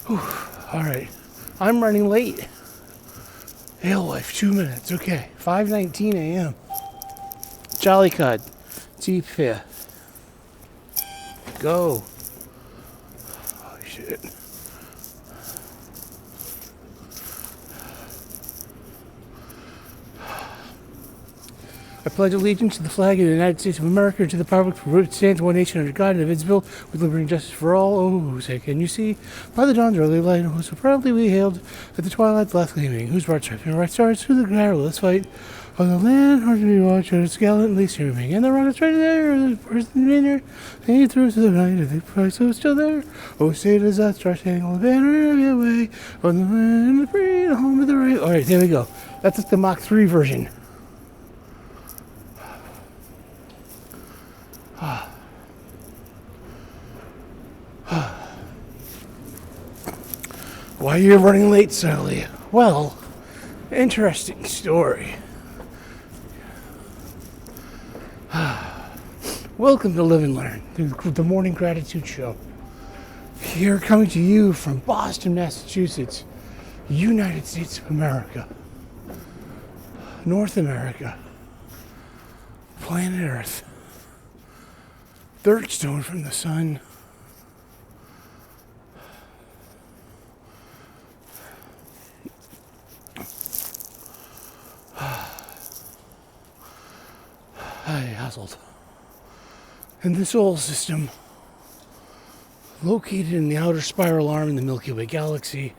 Alright. I'm running late. Alewife, 2 minutes. Okay. 5:19 a.m. Jolly Cud. Deep here. Go. Oh shit. I pledge allegiance to the flag of the United States of America and to the republic for which it stands, one nation under God, indivisible, with liberty and justice for all. Oh, say, can you see? By the dawn's early light, who so proudly we hailed at the twilight's last gleaming, whose broad stripes and bright stars through the perilous fight on the land, hard to be watched, and its gallantly streaming, and the rockets right there, the person in they through to the night, and the price was still there. Oh, say does that star-spangled banner of your way on the land, the free, the home of the right. All right, there we go. That's like the Mach 3 version. Why are you running late, Sally? Well, interesting story. Welcome to Live and Learn, the Morning Gratitude Show. Here coming to you from Boston, Massachusetts, United States of America, North America, planet Earth, third stone from the sun. I hassled. In the solar system, located in the outer spiral arm in the Milky Way galaxy,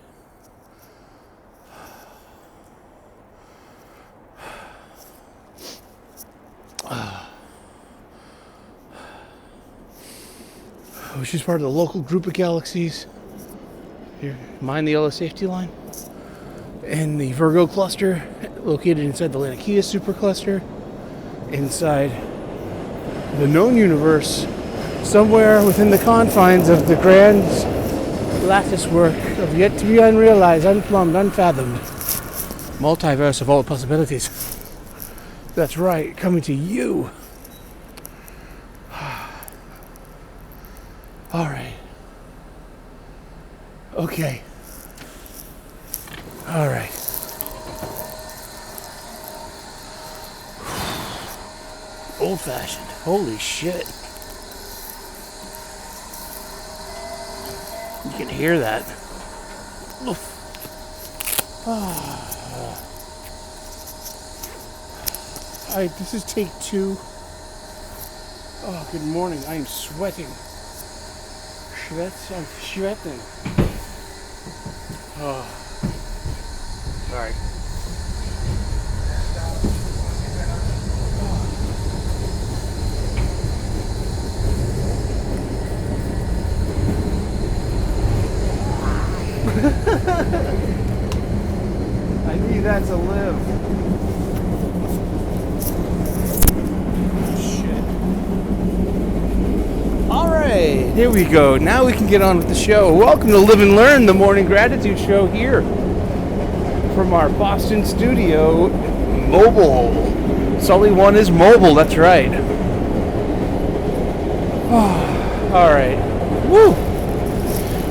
which is part of the local group of galaxies. Here, mind the yellow safety line. And the Virgo cluster, located inside the Laniakea supercluster, inside the known universe, somewhere within the confines of the grand lattice work of yet to be unrealized, unplumbed, unfathomed multiverse of all possibilities. That's right, coming to you. All right. Okay. All right. Old-fashioned. Holy shit. You can hear that. Alright, this is take 2. Oh, good morning. I am sweating. I'm sweating. Oh. Sorry. I need that to live. Shit. Alright, here we go. Now we can get on with the show. Welcome to Live and Learn, the Morning Gratitude Show here from our Boston studio, mobile. Sully 1 is mobile, that's right. Alright. Woo!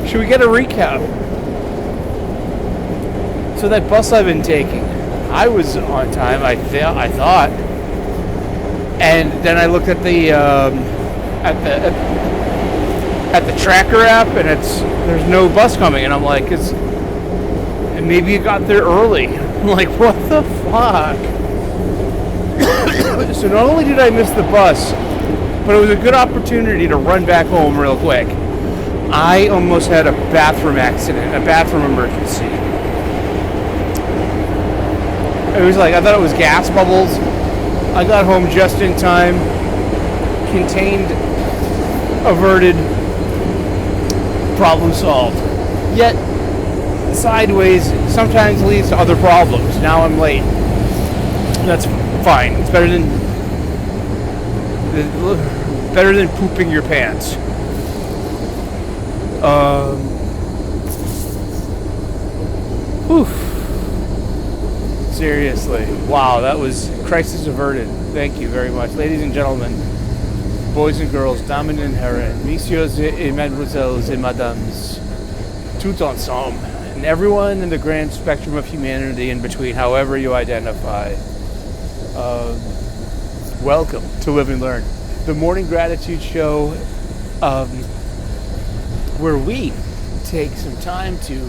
Should we get a recap? So that bus I've been taking, I was on time, I thought. And then I looked at the tracker app, and there's no bus coming, and I'm like, and maybe you got there early. I'm like, what the fuck? So not only did I miss the bus, but it was a good opportunity to run back home real quick. I almost had a bathroom accident, a bathroom emergency. It was like, I thought it was gas bubbles. I got home just in time. Contained, averted, problem solved. Yet, sideways sometimes leads to other problems. Now I'm late. That's fine. It's better than pooping your pants. Seriously. Wow, that was crisis averted. Thank you very much. Ladies and gentlemen, boys and girls, dames and herren, messieurs et mademoiselles et madames, tout tout ensemble, and everyone in the grand spectrum of humanity in between, however you identify. Welcome to Live and Learn, the morning gratitude show, where we take some time to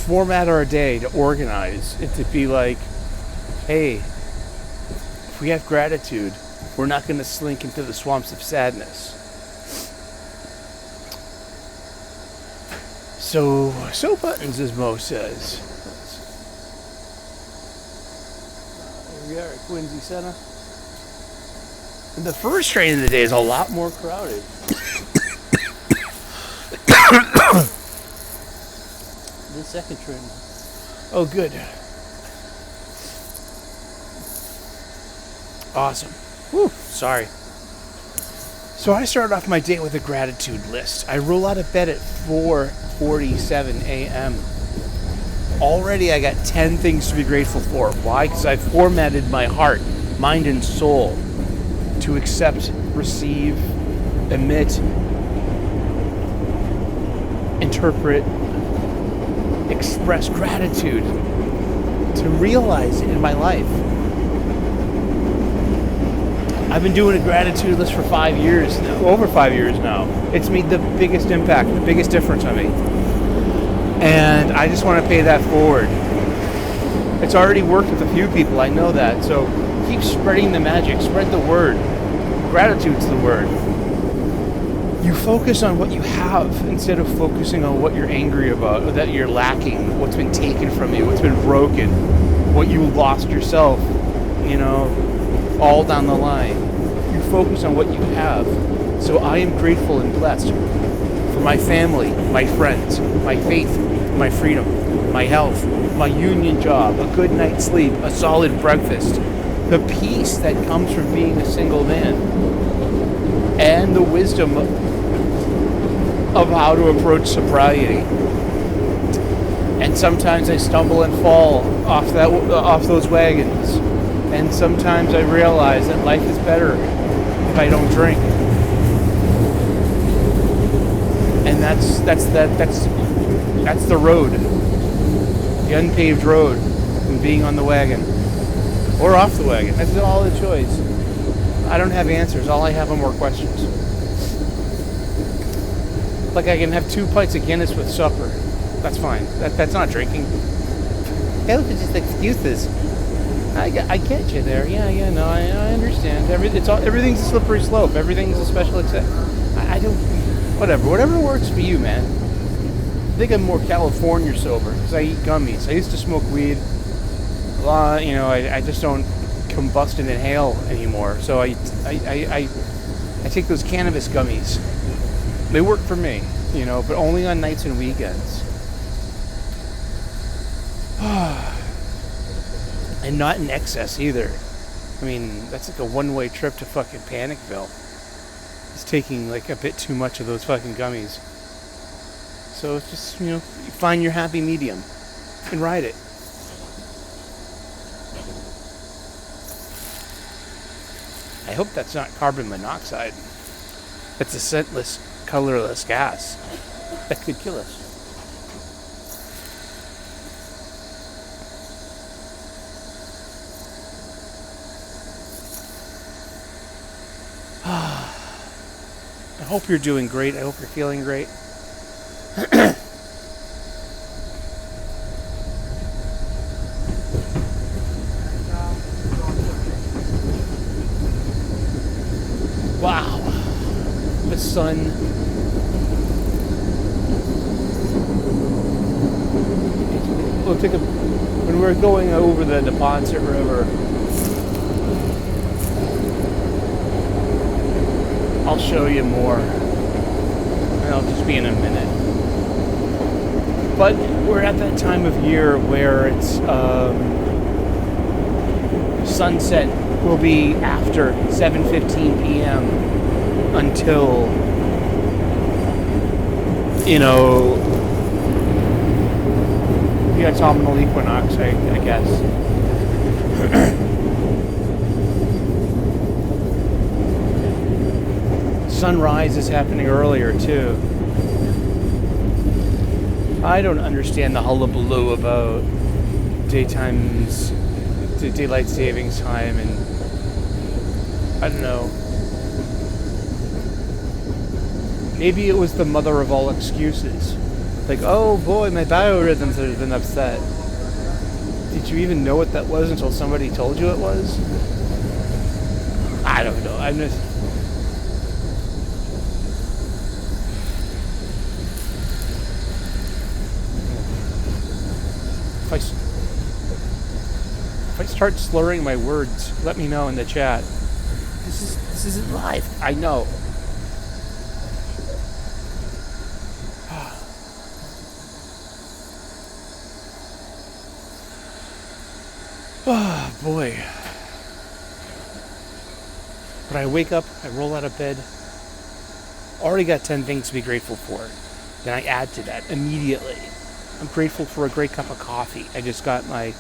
format our day, to organize it, to be like, hey, if we have gratitude, we're not going to slink into the swamps of sadness. So buttons, as Mo says. Here we are at Quincy Center. And the first train of the day is a lot more crowded. The second train. Oh, good. Awesome. Whew, sorry. So I start off my day with a gratitude list. I roll out of bed at 4:47 a.m. Already I got 10 things to be grateful for. Why? Because I've formatted my heart, mind, and soul to accept, receive, emit, interpret, express gratitude, to realize it in my life. I've been doing a gratitude list for 5 years now, over 5 years now. It's made the biggest impact, the biggest difference on me. And I just want to pay that forward. It's already worked with a few people, I know that. So keep spreading the magic, spread the word. Gratitude's the word. You focus on what you have instead of focusing on what you're angry about, or that you're lacking, what's been taken from you, what's been broken, what you lost yourself, all down the line. You focus on what you have. So I am grateful and blessed for my family, my friends, my faith, my freedom, my health, my union job, a good night's sleep, a solid breakfast, the peace that comes from being a single man, and the wisdom of how to approach sobriety. And sometimes I stumble and fall off those wagons. And sometimes I realize that life is better if I don't drink. And that's the road, the unpaved road from being on the wagon or off the wagon. That's all the choice. I don't have answers. All I have are more questions. Like I can have 2 pints of Guinness with supper. That's fine. That's not drinking. Those are just excuses. I get you there. Yeah, no, I understand. Everything's a slippery slope. Everything's a special exception. I don't... Whatever works for you, man. I think I'm more California sober because I eat gummies. I used to smoke weed. I just don't combust and inhale anymore. So I take those cannabis gummies. They work for me, but only on nights and weekends. And not in excess either. I mean, that's like a one-way trip to fucking Panicville. It's taking like a bit too much of those fucking gummies. So it's just, you find your happy medium and ride it. I hope that's not carbon monoxide. It's a scentless, colorless gas that could kill us. I hope you're doing great. I hope you're feeling great. Wow. The sun. We'll take when we're going over the Neponset River, I'll show you more. And I'll just be in a minute. But we're at that time of year where it's sunset will be after 7:15 p.m. until the autumnal equinox, I guess. Sunrise is happening earlier too. I don't understand the hullabaloo about daylight savings time, and I don't know. Maybe it was the mother of all excuses. Like, oh boy, my biorhythms have been upset. Did you even know what that was until somebody told you it was? I don't know. I'm just... If I start slurring my words, let me know in the chat. This isn't live. I know. Oh boy. But I wake up, I roll out of bed, already got 10 things to be grateful for. Then I add to that immediately. I'm grateful for a great cup of coffee. I just got my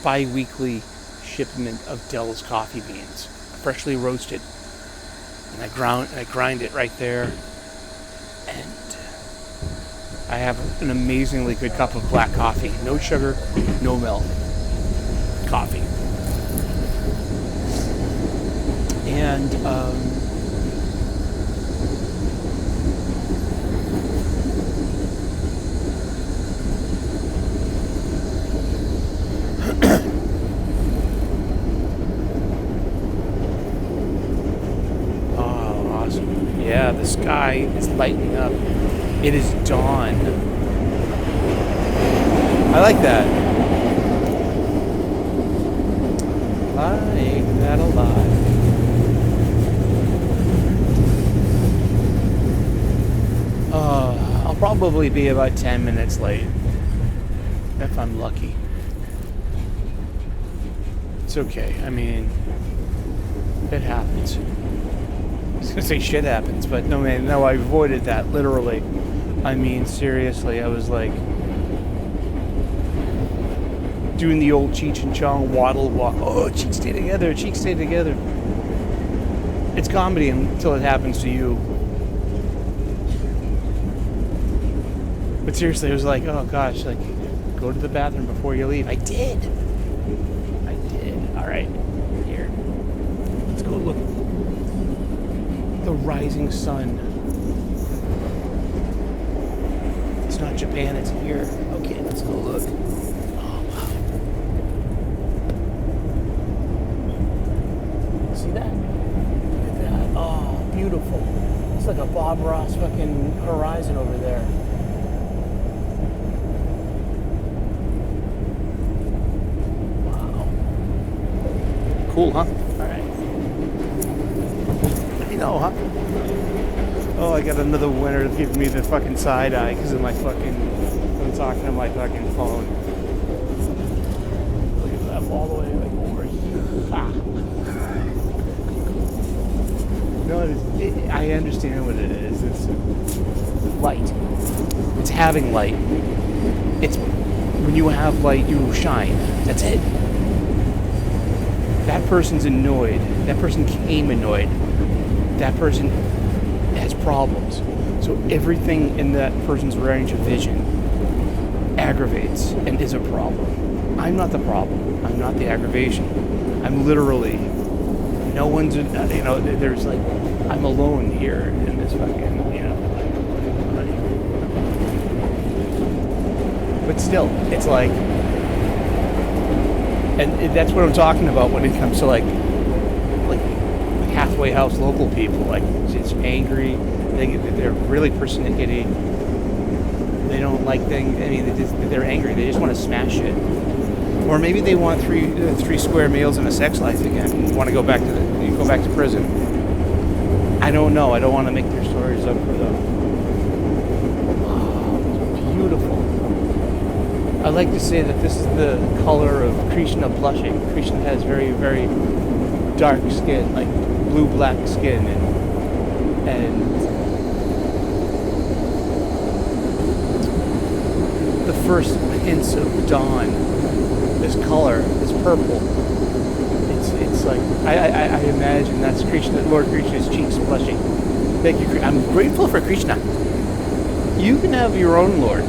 bi-weekly shipment of Dell's coffee beans, freshly roasted. And I grind it right there. And I have an amazingly good cup of black coffee. No sugar, no milk. Coffee. And oh, awesome. Yeah, the sky is lightening up. It is dawn. I like that. Like that a lot. I'll probably be about 10 minutes late. If I'm lucky. It's okay. I mean, it happens. I was gonna say shit happens, but no, man, no, I avoided that, literally. I mean, seriously, I was like doing the old Cheech and Chong waddle walk. Oh, cheeks stay together, cheeks stay together. It's comedy until it happens to you. But seriously, it was like, oh gosh, like, go to the bathroom before you leave. I did. All right, here. Let's go look. The rising sun. It's not Japan, it's here. Okay, let's go look. Oh, wow. See that? Look at that. Oh, beautiful. It's like a Bob Ross fucking horizon over there. Wow. Cool, huh? Alright. You know, huh? Oh, I got another winner giving me the fucking side eye because of my fucking... I'm talking to my fucking phone. Look at that all the way like over here. Ah. No, I understand what it is. It's light. It's having light. It's when you have light, you shine. That's it. That person's annoyed. That person came annoyed. That person has problems. So everything in that person's range of vision aggravates and is a problem. I'm not the problem. I'm not the aggravation. I'm literally, no one's, there's like, I'm alone here in this fucking, but still, it's like, and that's what I'm talking about when it comes to like halfway house local people. Like, it's angry. They're really persnickety. They don't like things. I mean, they're angry. They just want to smash it. Or maybe they want three square meals and a sex life again. And want to go back to prison. I don't know. I don't want to make their stories up for them. Oh, it's beautiful. I like to say that this is the color of Krishna blushing. Krishna has very, very dark skin, like blue-black skin, and the first hints of dawn, this color, this purple, it's like, I imagine that's Krishna, Lord Krishna's cheeks blushing. Thank you, I'm grateful for Krishna. You can have your own Lord.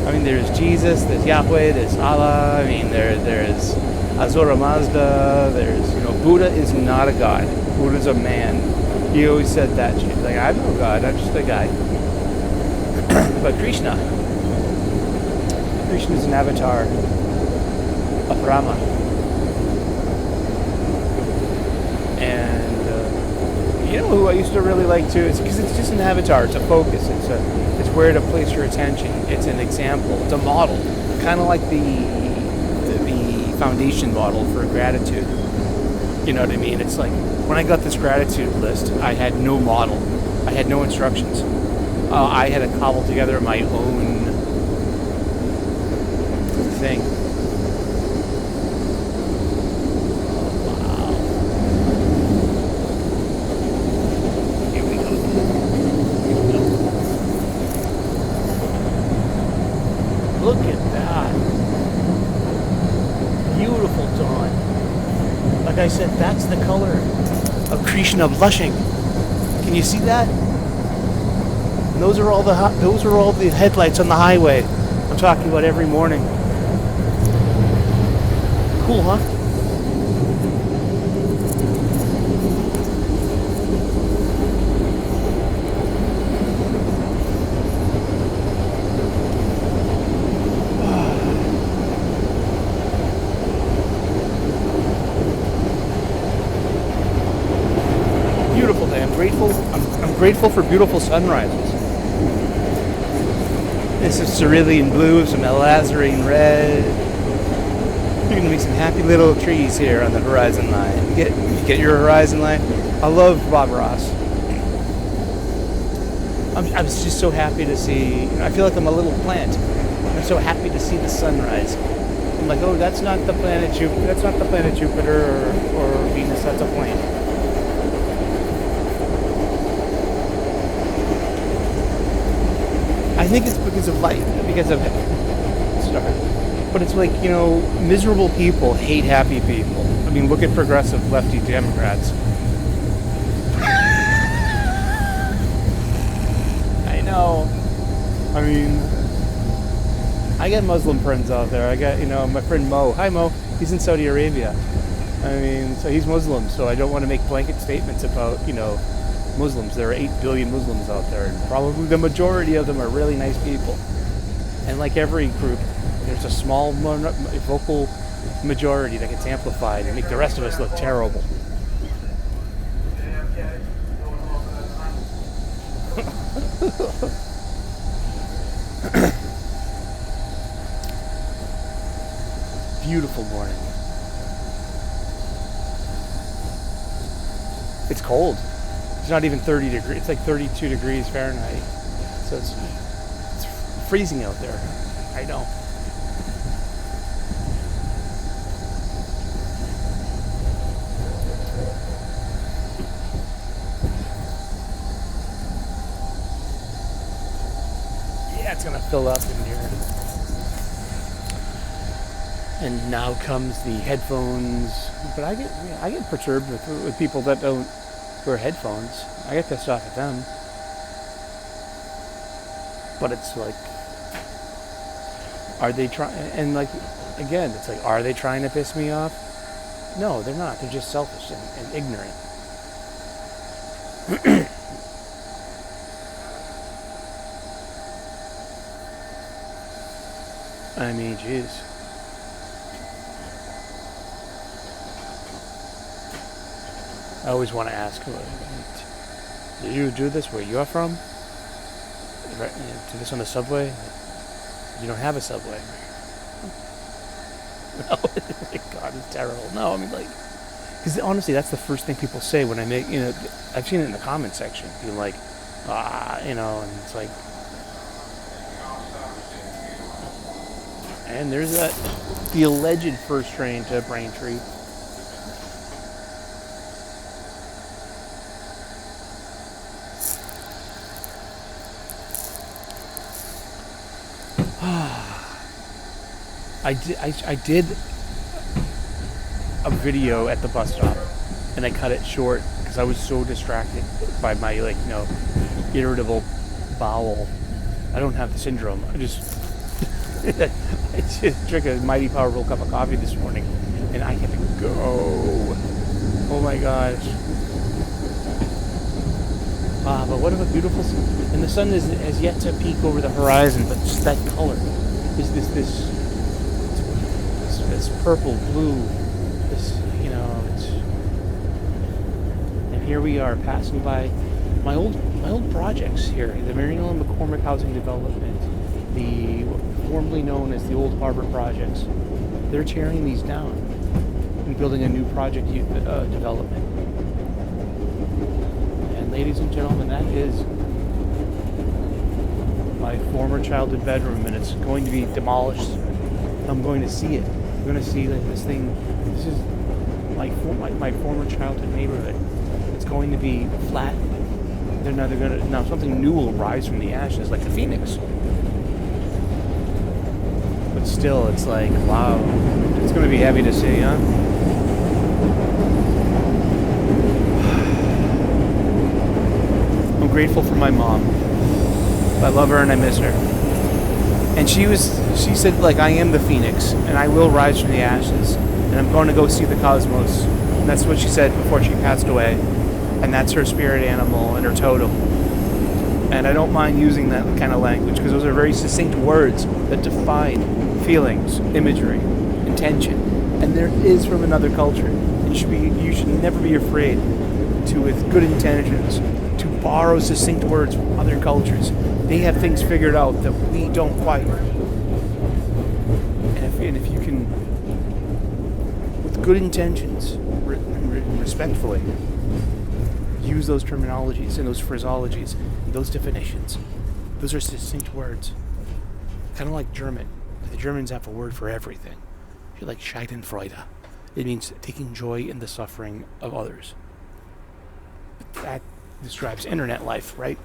I mean, there's Jesus, there's Yahweh, there's Allah. I mean, there's Azura Mazda. There's, Buddha is not a god. Buddha's a man. He always said that. She's like, I'm no god. I'm just a guy. But Krishna is an avatar of Rama. And who I used to really like too is because it's just an avatar. It's a focus. It's where to place your attention. It's an example. It's a model, kind of like the foundation model for gratitude. You know what I mean? It's like when I got this gratitude list, I had no model. I had no instructions. I had to cobble together my own thing. Look at that. Beautiful dawn. Like I said, that's the color of Krishna blushing. Can you see that? And those are all the headlights on the highway. I'm talking about every morning. Cool, huh? Beautiful day. I'm grateful for beautiful sunrises. This is cerulean blue, some lazarine red. You're gonna make some happy little trees here on the horizon line. You get your horizon line. I love Bob Ross. I'm just so happy to see. I feel like I'm a little plant. I'm so happy to see the sunrise. I'm like, oh, that's not the planet Jupiter. That's not the planet Jupiter or Venus. That's a plant. I think it's because of light, because of star. But it's like, miserable people hate happy people. I mean, look at progressive lefty Democrats. I know. I mean, I got Muslim friends out there. I got, my friend Mo. Hi, Mo. He's in Saudi Arabia. I mean, so he's Muslim, so I don't want to make blanket statements about, Muslims. There are 8 billion Muslims out there, and probably the majority of them are really nice people. And like every group, there's a small vocal majority that gets amplified and make the rest of us look terrible. Beautiful morning. It's cold. It's not even 30 degrees. It's like 32 degrees Fahrenheit. So it's freezing out there. I know. Yeah, it's gonna fill up in here. And now comes the headphones. But I get perturbed with people that don't wear headphones. I get pissed off at them. But it's like, are they trying? And like, again, it's like, are they trying to piss me off? No, they're not. They're just selfish and ignorant. I mean, jeez. I always want to ask, do you do this where you're from? Do this on the subway? You don't have a subway. No, God, it's terrible. No, I mean, like, because honestly, that's the first thing people say when I make, I've seen it in the comment section. Being like, and it's like, and there's the alleged first train to Braintree. I did a video at the bus stop, and I cut it short because I was so distracted by my irritable bowel. I don't have the syndrome. I just drank a mighty powerful cup of coffee this morning, and I had to go. Oh my gosh. But what a beautiful sun. And the sun has yet to peek over the horizon, but just that color is this purple, blue, and here we are passing by my old projects here, the Marion and McCormick Housing Development, formerly known as the Old Harbor Projects. They're tearing these down and building a new project development. And ladies and gentlemen, that is my former childhood bedroom, and it's going to be demolished. I'm going to see it. I'm going to see this thing. This is my former childhood neighborhood. It's going to be flat. Now something new will rise from the ashes like a phoenix. But still, it's like, wow. It's going to be heavy to see, huh? I'm grateful for my mom. I love her and I miss her. And she said, like, I am the phoenix and I will rise from the ashes and I'm going to go see the cosmos. And that's what she said before she passed away. And that's her spirit animal and her totem. And I don't mind using that kind of language because those are very succinct words that define feelings, imagery, intention. And there is from another culture. And you should never be afraid to, with good intentions, to borrow succinct words from other cultures. They have things figured out that we don't quite. And if you can, with good intentions, respectfully, use those terminologies and those phraseologies and those definitions. Those are succinct words. Kind of like German. The Germans have a word for everything. You're like Schadenfreude. It means taking joy in the suffering of others. That describes internet life, right?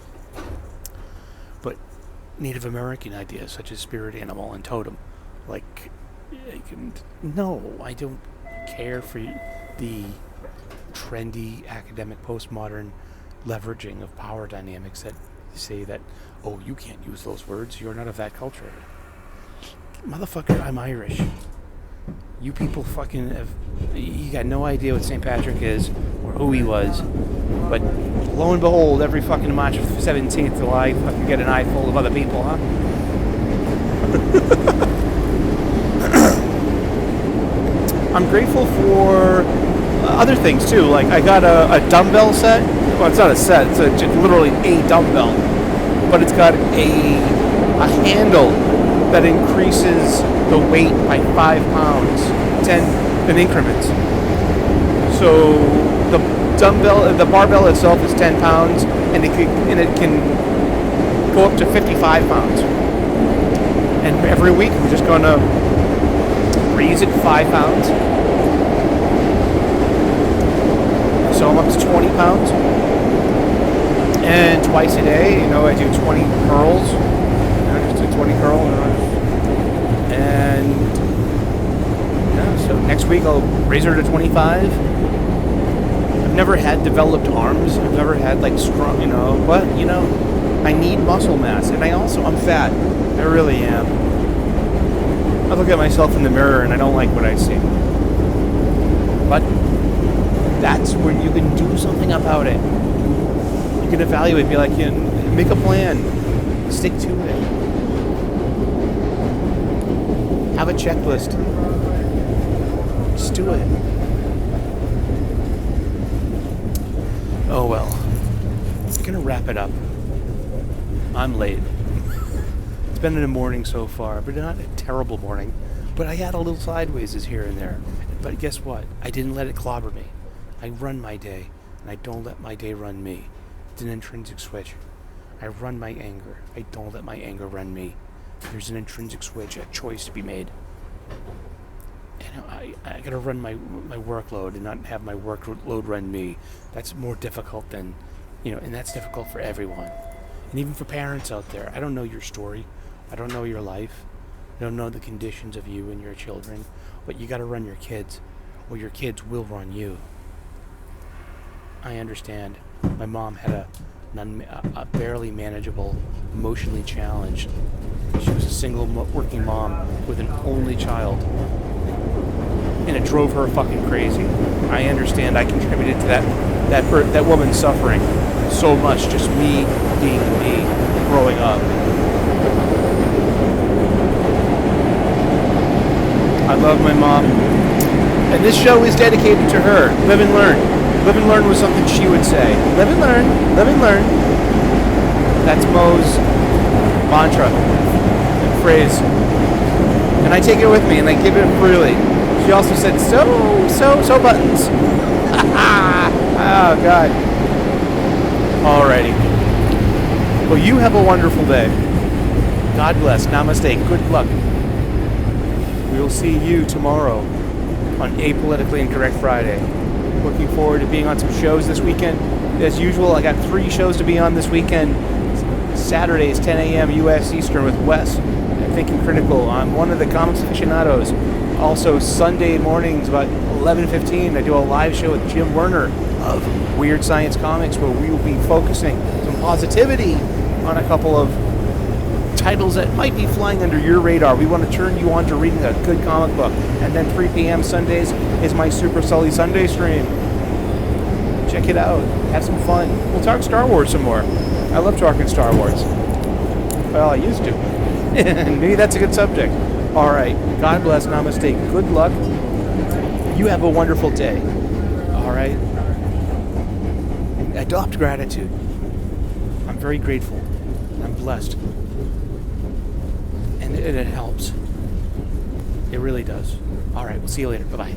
But Native American ideas such as spirit animal and totem, no, I don't care for the trendy academic postmodern leveraging of power dynamics that say that, oh, you can't use those words, you're not of that culture. Motherfucker, I'm Irish. You people you got no idea what St. Patrick is or who he was. But lo and behold, every fucking March 17th, I fucking get an eye full of other people, huh? I'm grateful for other things too. Like I got a dumbbell set. Well, it's not a set. It's literally a dumbbell, but it's got a handle that increases the weight by 5 pounds, 10 in increments. So the barbell itself is 10 pounds, and it can go up to 55 pounds. And every week I'm just going to raise it 5 pounds. So I'm up to 20 pounds. And twice a day, I do 20 curls. Just do 20 curl. And so next week I'll raise her to 25. I've never had developed arms. I've never had strong, but I need muscle mass, and I'm fat. I really am. I look at myself in the mirror and I don't like what I see. But that's when you can do something about it. You can evaluate, be like, make a plan, stick to it. Have a checklist. Just do it. Oh well. I'm gonna wrap it up. I'm late. It's been a morning so far, but not a terrible morning. But I had a little sideways here and there. But guess what? I didn't let it clobber me. I run my day, and I don't let my day run me. It's an intrinsic switch. I run my anger. I don't let my anger run me. There's an intrinsic switch, a choice to be made. And I gotta run my workload and not have my workload run me. That's more difficult than, and that's difficult for everyone. And even for parents out there, I don't know your story. I don't know your life. I don't know the conditions of you and your children. But you gotta run your kids, or your kids will run you. I understand. My mom had barely manageable, emotionally challenged. She was a single working mom with an only child. And it drove her fucking crazy. I understand I contributed to that woman's suffering so much, just me being me growing up. I love my mom. And this show is dedicated to her. Live and learn. Live and learn was something she would say. Live and learn. Live and learn. That's Mo's mantra and phrase. And I take it with me and I give it freely. She also said, so buttons. Oh, God. Alrighty. Well, you have a wonderful day. God bless. Namaste. Good luck. We will see you tomorrow on Apolitically Incorrect Friday. Looking forward to being on some shows this weekend. As usual, I got 3 shows to be on this weekend. Saturdays, 10 a.m. U.S. Eastern with Wes and Thinking Critical. I'm one of the comics aficionados. Also, Sunday mornings about 11:15, I do a live show with Jim Werner of Weird Science Comics, where we will be focusing some positivity on a couple of titles that might be flying under your radar. We want to turn you on to reading a good comic book. And then 3 p.m. Sundays is my Super Sully Sunday stream. Check it out. Have some fun. We'll talk Star Wars some more. I love talking Star Wars. Well, I used to. Maybe that's a good subject. All right. God bless. Namaste. Good luck. You have a wonderful day. All right. Adopt gratitude. I'm very grateful. I'm blessed. And it helps. It really does. All right. We'll see you later. Bye-bye.